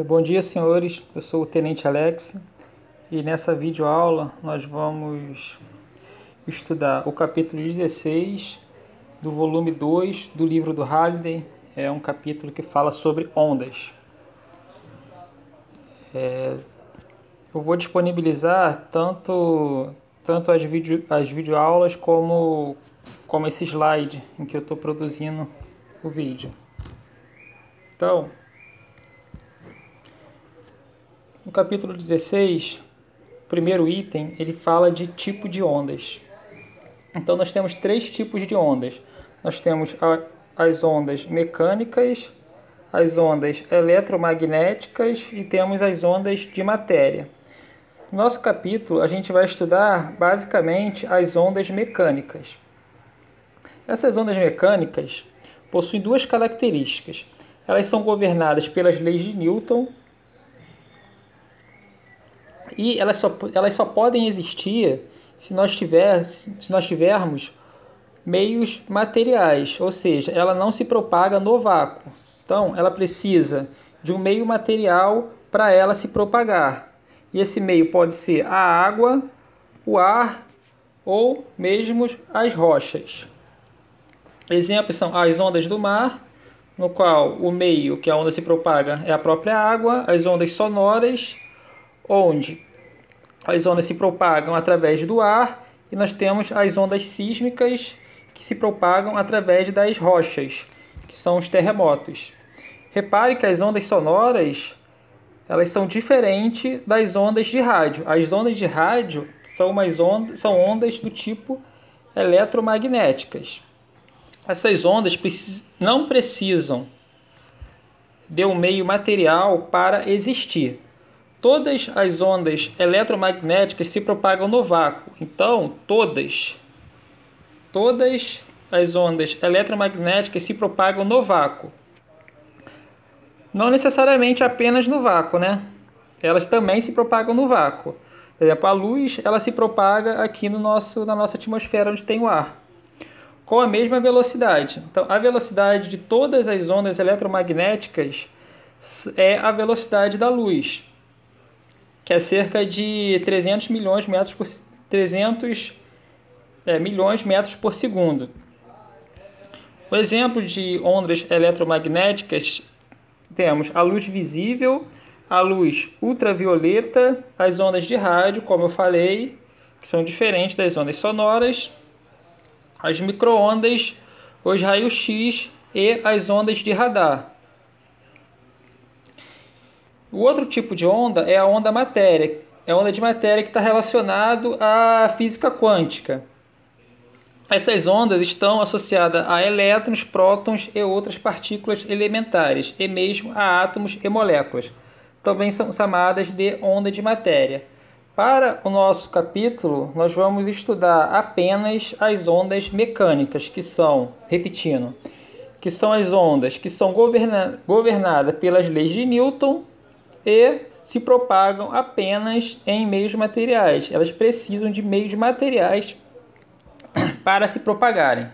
Bom dia, senhores. Eu sou o Tenente Alex e nessa videoaula nós vamos estudar o capítulo 16 do volume 2 do livro do Halliday. É um capítulo que fala sobre ondas. Eu vou disponibilizar tanto as videoaulas como esse slide em que eu estou produzindo o vídeo. Então, no capítulo 16, o primeiro item, ele fala de tipo de ondas. Então, nós temos três tipos de ondas. Nós temos as ondas mecânicas, as ondas eletromagnéticas e temos as ondas de matéria. No nosso capítulo, a gente vai estudar basicamente as ondas mecânicas. Essas ondas mecânicas possuem duas características. Elas são governadas pelas leis de Newton e elas só podem existir se nós tivermos meios materiais, ou seja, ela não se propaga no vácuo. Então, ela precisa de um meio material para ela se propagar. E esse meio pode ser a água, o ar ou mesmo as rochas. Exemplos são as ondas do mar, no qual o meio que a onda se propaga é a própria água, as ondas sonoras, onde as ondas se propagam através do ar, e nós temos as ondas sísmicas que se propagam através das rochas, que são os terremotos. Repare que as ondas sonoras elas são diferentes das ondas de rádio. As ondas de rádio são ondas do tipo eletromagnéticas. Essas ondas não precisam de um meio material para existir. Todas as ondas eletromagnéticas se propagam no vácuo. Então, todas as ondas eletromagnéticas se propagam no vácuo. Não necessariamente apenas no vácuo, né? Elas também se propagam no vácuo. Por exemplo, a luz ela se propaga aqui na nossa atmosfera, onde tem o ar, com a mesma velocidade. Então, a velocidade de todas as ondas eletromagnéticas é a velocidade da luz, que é cerca de 300 milhões de metros por segundo. O exemplo de ondas eletromagnéticas temos a luz visível, a luz ultravioleta, as ondas de rádio, como eu falei, que são diferentes das ondas sonoras, as micro-ondas, os raios-x e as ondas de radar. O outro tipo de onda é a onda matéria. É a onda de matéria que está relacionado à física quântica. Essas ondas estão associadas a elétrons, prótons e outras partículas elementares, e mesmo a átomos e moléculas. Também são chamadas de onda de matéria. Para o nosso capítulo, nós vamos estudar apenas as ondas mecânicas, que são, repetindo, que são as ondas que são governadas pelas leis de Newton e se propagam apenas em meios materiais. Elas precisam de meios materiais para se propagarem.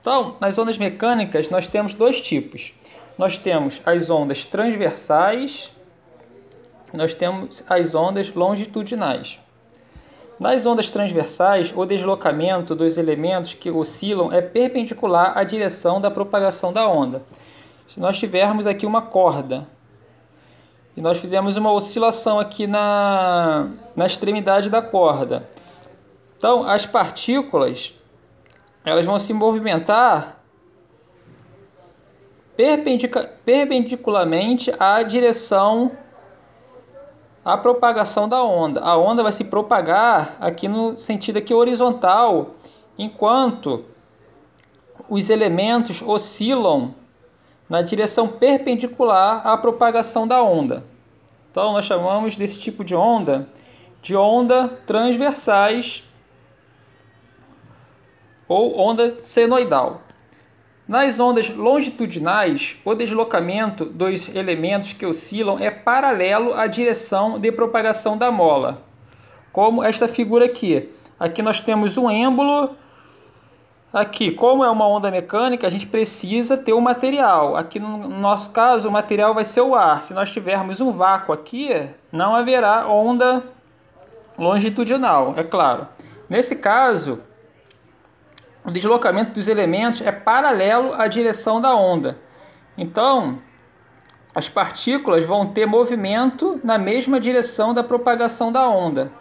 Então, nas ondas mecânicas, nós temos dois tipos. Nós temos as ondas transversais, nós temos as ondas longitudinais. Nas ondas transversais, o deslocamento dos elementos que oscilam é perpendicular à direção da propagação da onda. Se nós tivermos aqui uma corda e nós fizemos uma oscilação aqui na extremidade da corda, então as partículas elas vão se movimentar perpendicularmente à direção à propagação da onda. A onda vai se propagar aqui no sentido aqui horizontal, enquanto os elementos oscilam na direção perpendicular à propagação da onda. Então, nós chamamos desse tipo de onda transversais ou onda senoidal. Nas ondas longitudinais, o deslocamento dos elementos que oscilam é paralelo à direção de propagação da mola, como esta figura aqui. Aqui nós temos um êmbolo Aqui, como é uma onda mecânica, a gente precisa ter um material. Aqui no nosso caso, o material vai ser o ar. Se nós tivermos um vácuo aqui, não haverá onda longitudinal, é claro. Nesse caso, o deslocamento dos elementos é paralelo à direção da onda. Então, as partículas vão ter movimento na mesma direção da propagação da onda.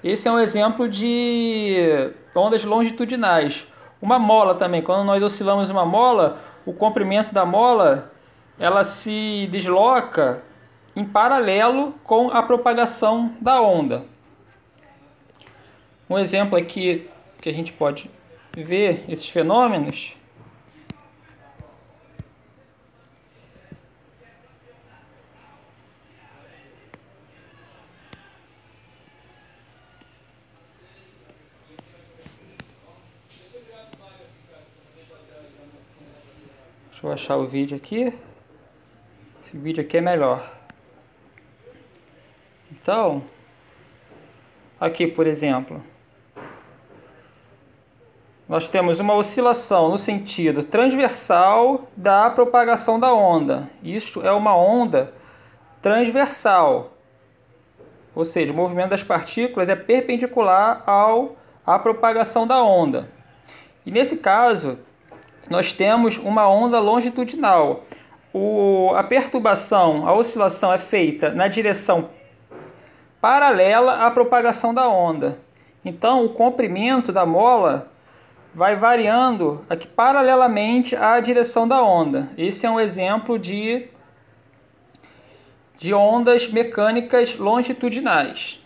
Esse é um exemplo de ondas longitudinais. Uma mola também, quando nós oscilamos uma mola, o comprimento da mola ela se desloca em paralelo com a propagação da onda. Um exemplo aqui que a gente pode ver esses fenômenos. Deixa eu achar o vídeo aqui. Esse vídeo aqui é melhor. Então, aqui por exemplo, nós temos uma oscilação no sentido transversal da propagação da onda. Isto é uma onda transversal, ou seja, o movimento das partículas é perpendicular à propagação da onda. E nesse caso, nós temos uma onda longitudinal. A perturbação, a oscilação é feita na direção paralela à propagação da onda. Então, o comprimento da mola vai variando aqui paralelamente à direção da onda. Esse é um exemplo de ondas mecânicas longitudinais.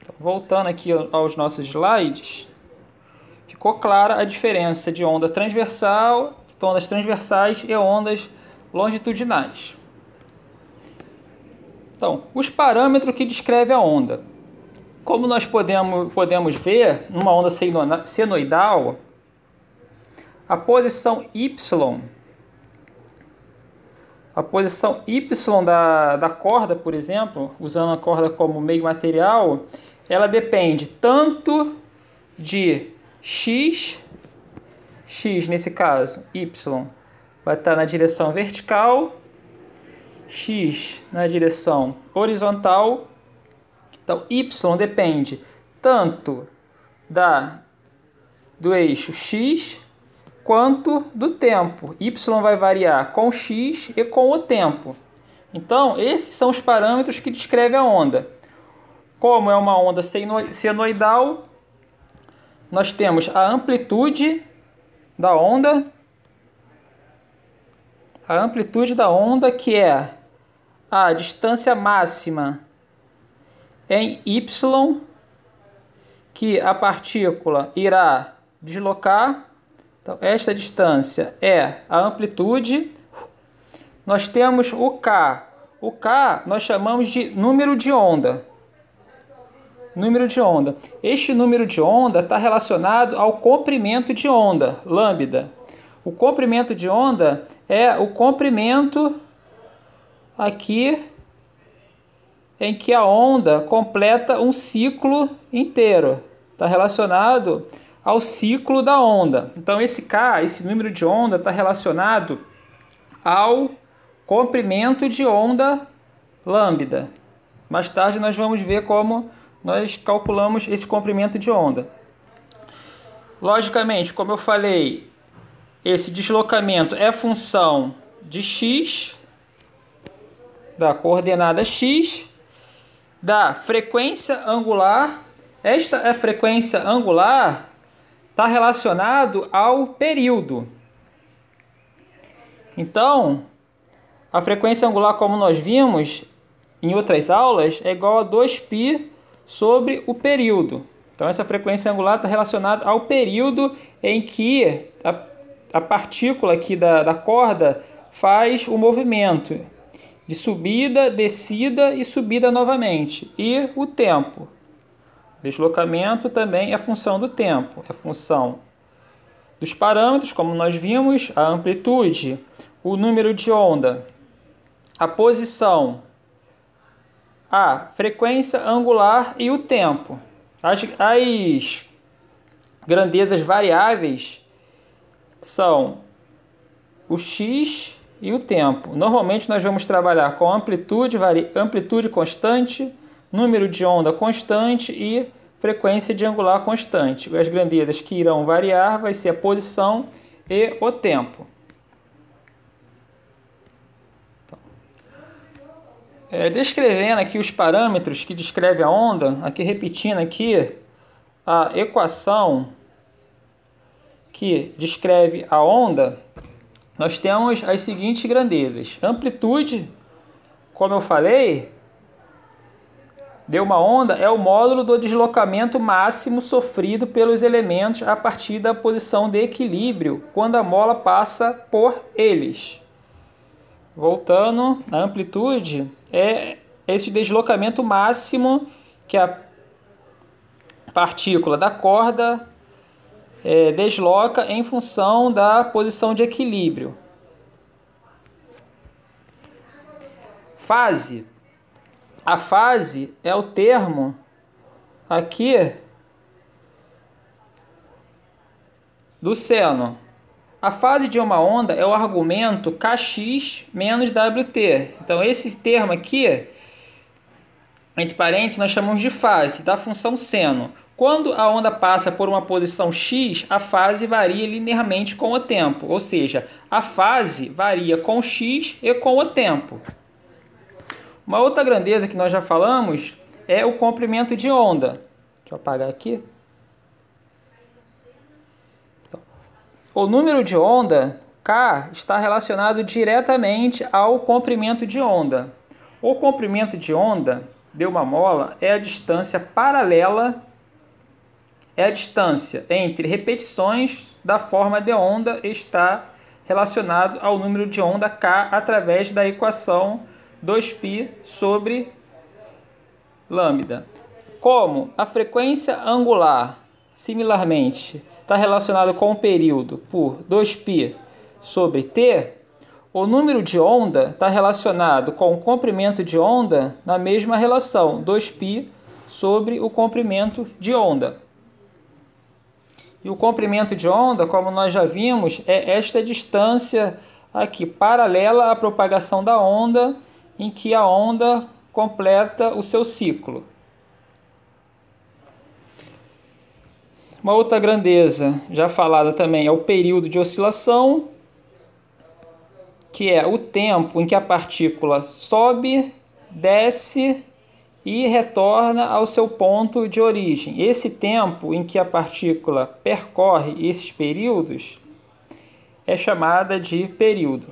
Então, voltando aqui aos nossos slides, ficou clara a diferença de onda transversal, ondas transversais e ondas longitudinais. Então, os parâmetros que descrevem a onda. Como nós podemos ver, numa onda senoidal, a posição Y da corda, por exemplo, usando a corda como meio material, ela depende tanto de X nesse caso, Y vai estar na direção vertical, X na direção horizontal. Então, Y depende tanto do eixo X quanto do tempo. Y vai variar com X e com o tempo. Então, esses são os parâmetros que descrevem a onda. Como é uma onda senoidal, nós temos a amplitude da onda. A amplitude da onda, que é a distância máxima em Y, que a partícula irá deslocar. Então, esta distância é a amplitude. Nós temos o K. O K nós chamamos de número de onda. Número de onda. Este número de onda está relacionado ao comprimento de onda, lambda. O comprimento de onda é o comprimento aqui em que a onda completa um ciclo inteiro. Está relacionado ao ciclo da onda. Então esse K, esse número de onda, está relacionado ao comprimento de onda lambda. Mais tarde nós vamos ver como nós calculamos esse comprimento de onda. Logicamente, como eu falei, esse deslocamento é função de x, da coordenada x, da frequência angular. Esta é a frequência angular, está relacionado ao período. Então, a frequência angular, como nós vimos em outras aulas, é igual a 2π sobre o período. Então, essa frequência angular está relacionada ao período em que a partícula aqui da corda faz o movimento de subida, descida e subida novamente. E o tempo. Deslocamento também é função do tempo, é função dos parâmetros, como nós vimos, a amplitude, o número de onda, a posição, a frequência angular e o tempo. grandezas variáveis são o x e o tempo. Normalmente nós vamos trabalhar com amplitude constante, número de onda constante e frequência de angular constante. As grandezas que irão variar vai ser a posição e o tempo. Descrevendo aqui os parâmetros que descreve a onda, aqui repetindo aqui a equação que descreve a onda, nós temos as seguintes grandezas. Amplitude, como eu falei, de uma onda é o módulo do deslocamento máximo sofrido pelos elementos a partir da posição de equilíbrio quando a mola passa por eles. Voltando, a amplitude é esse deslocamento máximo que a partícula da corda desloca em função da posição de equilíbrio. Fase. A fase é o termo aqui do seno. A fase de uma onda é o argumento kx menos wt. Então, esse termo aqui, entre parênteses, nós chamamos de fase da função seno. Quando a onda passa por uma posição x, a fase varia linearmente com o tempo. Ou seja, a fase varia com x e com o tempo. Uma outra grandeza que nós já falamos é o comprimento de onda. Deixa eu apagar aqui. O número de onda, K, está relacionado diretamente ao comprimento de onda. O comprimento de onda de uma mola é a distância paralela, é a distância entre repetições da forma de onda e está relacionado ao número de onda K através da equação 2π sobre lambda. Como a frequência angular, similarmente, está relacionado com o período por 2π sobre t, o número de onda está relacionado com o comprimento de onda na mesma relação, 2π sobre o comprimento de onda. E o comprimento de onda, como nós já vimos, é esta distância aqui, paralela à propagação da onda, em que a onda completa o seu ciclo. Uma outra grandeza já falada também é o período de oscilação, que é o tempo em que a partícula sobe, desce e retorna ao seu ponto de origem. Esse tempo em que a partícula percorre esses períodos é chamada de período.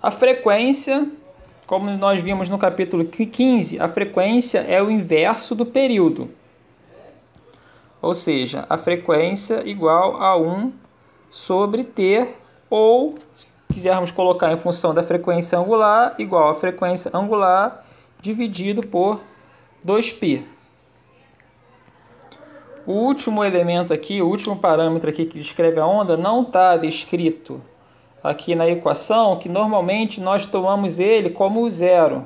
A frequência, como nós vimos no capítulo 15, a frequência é o inverso do período. Ou seja, a frequência igual a 1 sobre t, ou, se quisermos colocar em função da frequência angular, igual a frequência angular dividido por 2π. O último elemento aqui, o último parâmetro aqui que descreve a onda, não está descrito aqui na equação, que normalmente nós tomamos ele como zero.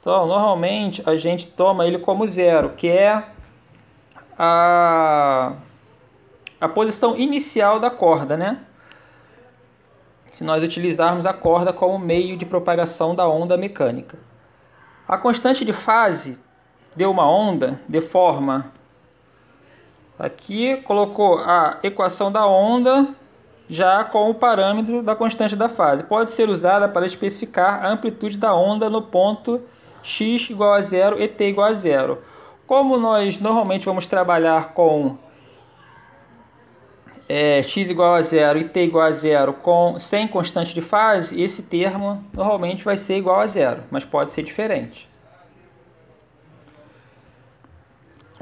Então, normalmente a gente toma ele como zero, que é a posição inicial da corda, né? Se nós utilizarmos a corda como meio de propagação da onda mecânica. A constante de fase de uma onda, de forma... Aqui colocou a equação da onda já com o parâmetro da constante da fase. Pode ser usada para especificar a amplitude da onda no ponto x igual a zero e t igual a zero. Como nós normalmente vamos trabalhar com x igual a zero e t igual a zero sem constante de fase, esse termo normalmente vai ser igual a zero, mas pode ser diferente.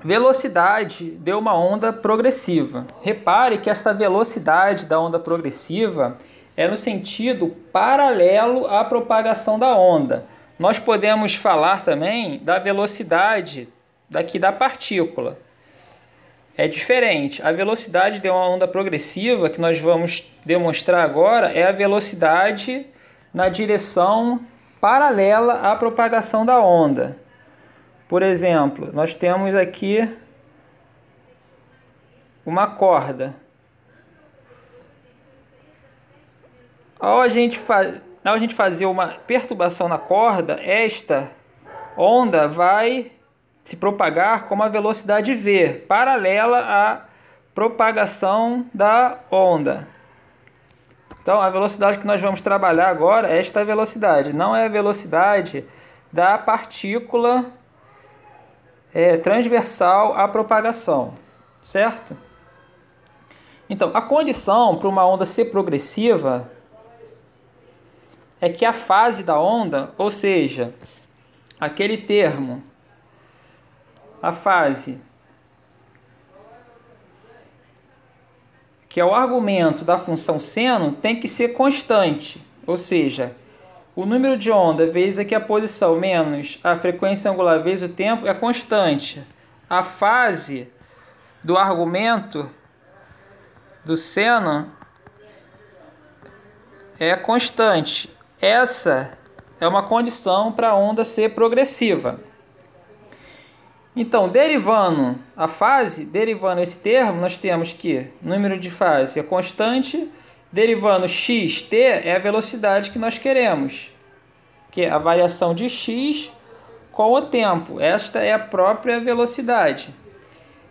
Velocidade de uma onda progressiva. Repare que essa velocidade da onda progressiva é no sentido paralelo à propagação da onda. Nós podemos falar também da velocidade daqui da partícula. É diferente. A velocidade de uma onda progressiva, que nós vamos demonstrar agora, é a velocidade na direção paralela à propagação da onda. Por exemplo, nós temos aqui uma corda. Ao a gente fazer uma perturbação na corda, esta onda vai se propagar com uma velocidade v, paralela à propagação da onda. Então, a velocidade que nós vamos trabalhar agora é esta velocidade, não é a velocidade da partícula transversal à propagação, certo? Então, a condição para uma onda ser progressiva é que a fase da onda, ou seja, aquele termo, a fase, que é o argumento da função seno, tem que ser constante, ou seja, o número de onda vezes aqui a posição menos a frequência angular vezes o tempo é constante. A fase do argumento do seno é constante. Essa é uma condição para a onda ser progressiva. Então, derivando a fase, derivando esse termo, nós temos que o número de fase é constante, derivando xt é a velocidade que nós queremos, que é a variação de x com o tempo. Esta é a própria velocidade,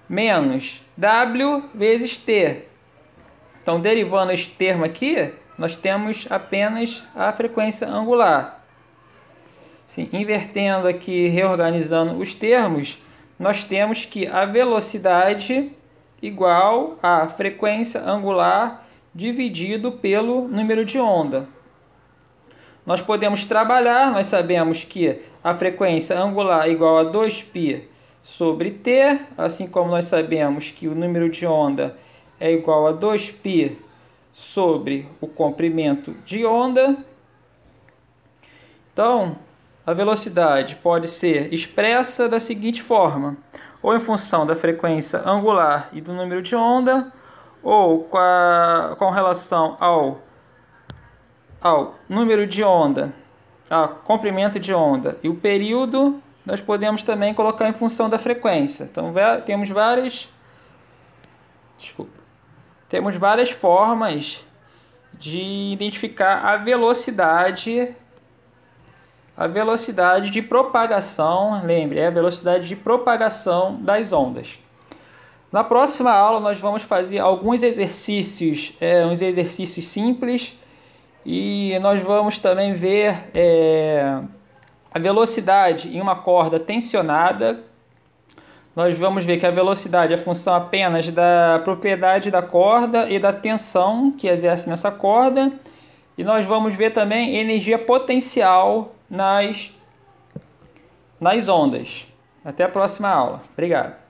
menos w vezes t. Então, derivando este termo aqui, nós temos apenas a frequência angular. Sim, invertendo aqui, reorganizando os termos, nós temos que a velocidade igual a frequência angular dividido pelo número de onda. Nós podemos trabalhar, nós sabemos que a frequência angular é igual a 2π sobre t, assim como nós sabemos que o número de onda é igual a 2π sobre o comprimento de onda. Então, a velocidade pode ser expressa da seguinte forma: ou em função da frequência angular e do número de onda, ou com relação ao número de onda, ao comprimento de onda e o período, nós podemos também colocar em função da frequência. Então, temos várias formas de identificar a velocidade de propagação, lembre, é a velocidade de propagação das ondas. Na próxima aula nós vamos fazer alguns exercícios, uns exercícios simples, e nós vamos também ver a velocidade em uma corda tensionada. Nós vamos ver que a velocidade é função apenas da propriedade da corda e da tensão que exerce nessa corda. E nós vamos ver também energia potencial nas ondas. Até a próxima aula. Obrigado.